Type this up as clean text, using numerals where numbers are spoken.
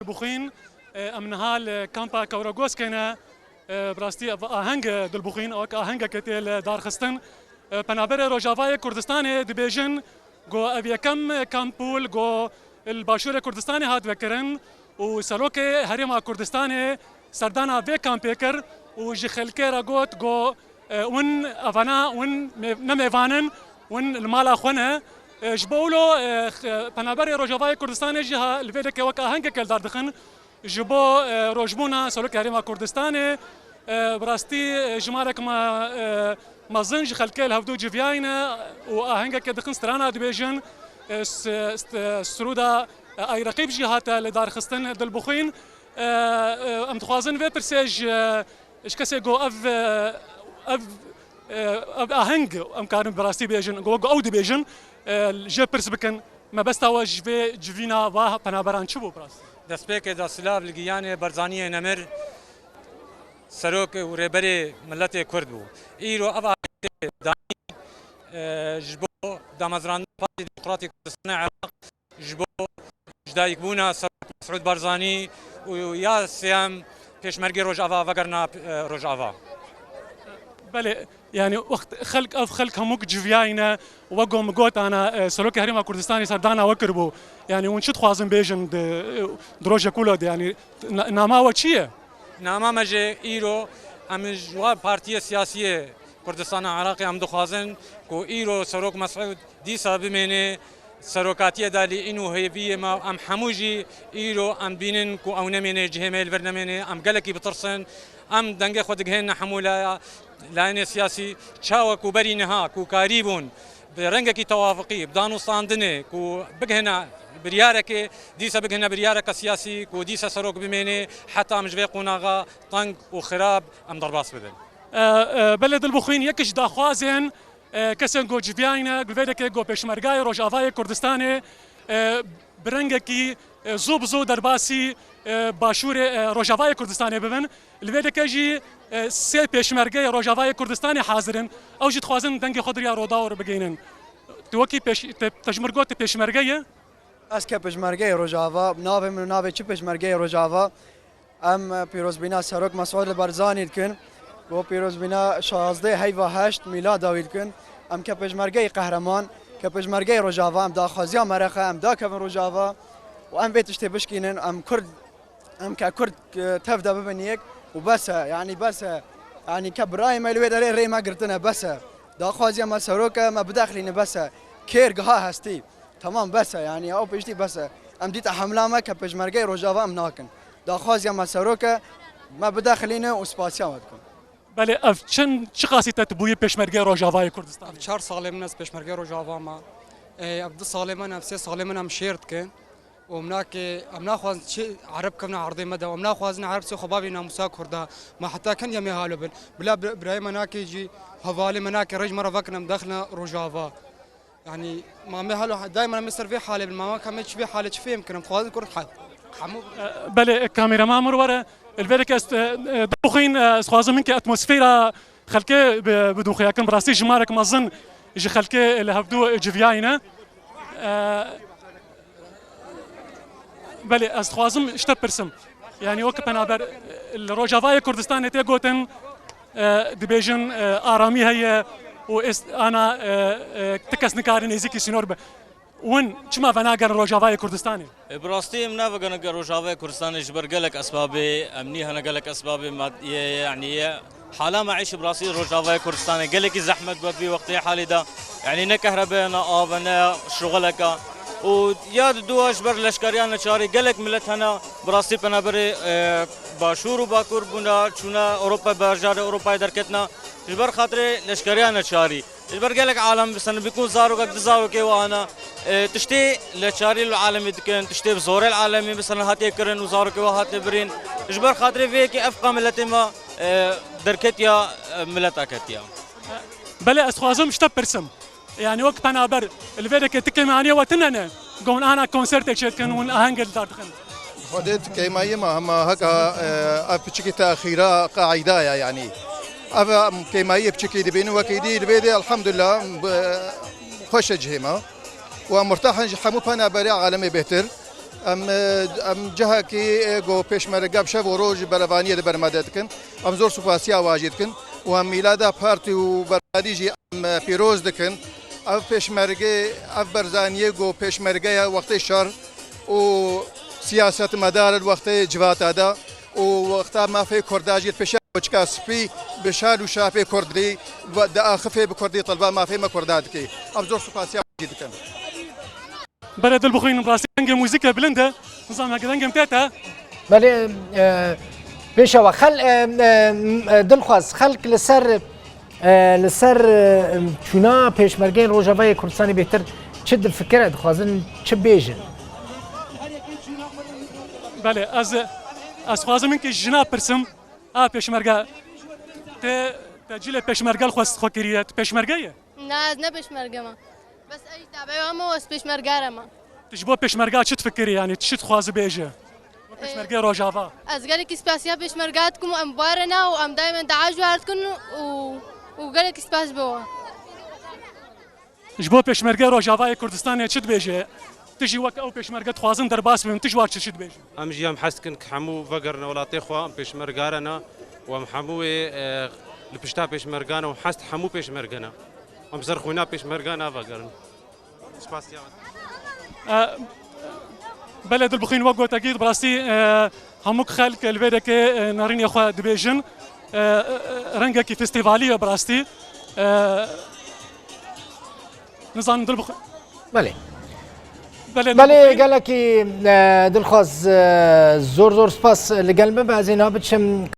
دلبوخين ام نهال كامبا كوراغوس كان براستي آهنگ دلبوخين او آهنگ كتيل دارخستن پنابر روجاوای کردستان دبیجن گو اویکم کامپول گو الباشور کردستان هات وکرن و سلوک هرما کردستان سردانا وی کامپیکر و جخلکه را گوت گو ون افانا ون نمیوانن ون المالا خونه جبولو پنابر روجاوای کردستان جها الویدک وک آهنگ کل داردخن جبو روجبونا سلوک هرما کردستان براستي جمارك ما زنج خلكي الهفدو جفياينا وآهنجا كدخن سترانا دبيجن سرودا اي رقيب جهات لدار خستن دلبوخين ام تخوازن في برسيج اش كسي جو اف آهنج ام كارن براستي بيجن جو او دبيجن جي برسبكن ما بس تواج في جفينا واه بنابران شبو براستي دسبيك دا سلاف الجياني برزانيه نمر سروک و رهبری ملت کرد بود. ایرو آوا دانی جبو دامزران پارتی دموکراتی کردستان عراق جبو جدایک بونا سروک مسعود بارزانی و یا سیام پیشمرگی روجاوا وگرنا روجاوا. بله يعني وقت خلق هموك جفياينا وقوم قوت انا سلوك هريما كردستاني سردانا وكربو يعني ونشد خوازن بيجن دروجه كولود يعني ناما وشيه ناما مجه ایرو ام جواب پارتی سیاسی کردستان عراقی ام دخوازن کو ایرو سروک مسعود دیسا بمینه سروکاتی دالی اینو هیویه ما ام حموجی ایرو ام بینن کو او نمینه جهمل برنامه ام گلکی بترسن ام دنگه خود گهن حمولا لاین سیاسی چاو کو برینها کو کاریبون برنگکی توافقی بدانو صاندنه کو بگهنا بريارك ديسا بقهنا بريارك سياسي وديسا سروق بميني حتى مجفي قناغا طنق وخراب ام ضرباس بدل بلد البوخين يكش داخوازن كسن جو جفياينا قلبيدك جو بيشمرقاي روجافاي كردستاني برنگكي زوب درباسي باشور روجافاي كردستاني ببن البيدك جي سي بيشمرقاي روجافاي كردستاني حاضرن او جي تخوازن دنگي خضريا روداور بقينن توكي تشمرقوت بيشمرقاي اسکه پشمرگه روجاوا ناو من ناو چه پشمرگه روجاوا ام پیروز بینا سروک مسعود بارزانی کن و پیروز بینا 16 هیوا 8 میلاد داوید کن ام که پشمرگه قهرمان که پشمرگه روجاوا ام داخوازیا مرخه ام دا کفن روجاوا و ام بیتش تبشکینن ام کرد ام که کرد تفدا ببنیک و بس يعني بس يعني كبراي ما الويد ري ما قرتنا بس داخوازیا ما سروک ما بداخلين بس كيرغها هستي تمام بس يعني او بيجتي بس ام ديت حملامه كبجمرجي روجافا ام ناكن داخوز يا مسروكه ما بداخلينا وسباسيا ودكم بله اف چه قاسیت تبوی پشمرگی روجاوای کردستان 4 سال من از پشمرگی روجاوا ما ابد سال من افسه سال من هم شیرت کن ومناك امنا خواز شيء عرب كنا عرضي مدى ومنا خوازنا عرب سو خبابي ناموسا كردا ما حتى كان يمي هالو بلا براي مناك يجي هوالي مناك رج مره فكنا مدخلنا روجافا يعني ما مهلو دائما مصير في حاله بالماما كان في حاله شفيه يمكن خوازن كره حد حمو بله الكاميرا ما مر ورا الفيركست دوخين خوازن منك اتموسفيرا خلكي بدوخيا كان براسي جمارك ما ظن يجي خلكي لهبدو جفياينا بله از خوازم اشتا برسم يعني وقت بنابر الروجافاي كردستان تي قوتن دبيجن آرامي هي وانا تكس نكارن ازيكي سينور وين شما فناقر روجافاي كردستاني براستي منا فناقر روجافاي كردستاني جبر قالك اسبابي امني هنا قالك اسبابي يعني حالا ما عيش براسي روجافاي كردستاني قالك زحمه في وقت حالي ده يعني نكهربانا افنا شغلك ويا دواش بر لشکریان چاری گلک ملت هنا براستی پنابر باشور و باکور بونا چونا اروپا برجار اروپا درکتنا جبر خاطر لشکریان چاری جبر گلک عالم بسن بيكون زارو قد زارو كي وانا تشتي لشاري العالمي دكن تشتي بزور العالمي مثلا هاتي كرن وزارو كي وهات برين جبر خاطر في كي افقا ملت ما دركتيا ملت اكتيا بلا اسخوازم شتا برسم يعني وقت بنابر الفيديك تكلمانيه وتننا قون انا كونسرت شتكن ون اهنجل دارخن خدت كيمايه ما هم هكا بشكل تاخيره قاعده يعني افا كيمايه بشكل دبين وكيدي البيدي الحمد لله خوش جهما ومرتاح حمو بنابر عالمي بهتر ام جهه کی گو پشمرگه بشه و روز بروانی ده برمدد کن ام زور سپاسی واجد کن و ام میلادا پارتی و برادیجی ام پیروز دکن اف پشمرگه اف برزانیه گو پشمرگه وقت شر و سیاست مدار الوقت جوات ادا و وقت ما في كرداجي بشار وشكا سبي بشار وشافي كردري ودا خفي بكردي طلبه ما في ما كرداتكي ابزور سباسيا جدا بلد البخين براسي هنگه موزيكا بلنده نظام هكذا هنگه متاتا بله بيشوا خل دلخواز خلق لسر چونا پیشمرگه روجاوای کردستانی بهتر چه دلفکر دخوازن چه بیجن بله از خوازم اینکه جنا پرسم پیشمرگه تجیل پیشمرگه الخواست خوکریت پیشمرگه نه از نه پیشمرگه ما بس ای تابعه ما و پیشمرگه ما تجبو پیشمرگه چه تفکری یعنی چه تخواز بیجه پیشمرگه روجاوا از گله کی سپاسیا پیشمرگات کوم ام بارنا و ام دائما دعاج وارد و گله کی سپاس بوا جبو پیشمرگه روجاوا کردستان چه بیجه تجي وك او پیشمرگه تخوازن در باس بهم تجوار چه بیجه ام جيام حسكن كحمو فقرنا ولا تخوا بيشمرغارنا ومحمو لبشتا بيشمرغانا وحست حمو بيشمرغانا ام زرخونا بيشمرغانا فقرنا سباسيا بلد البخين وقو تاكيد براسي هموك خلق البيدك نارين يخوا دبيجن رنگا كي فيستيفاليه براستي نظام دلبخ بله بله قال لك دلخواز زور سپاس لقلبه بعزينا بتشم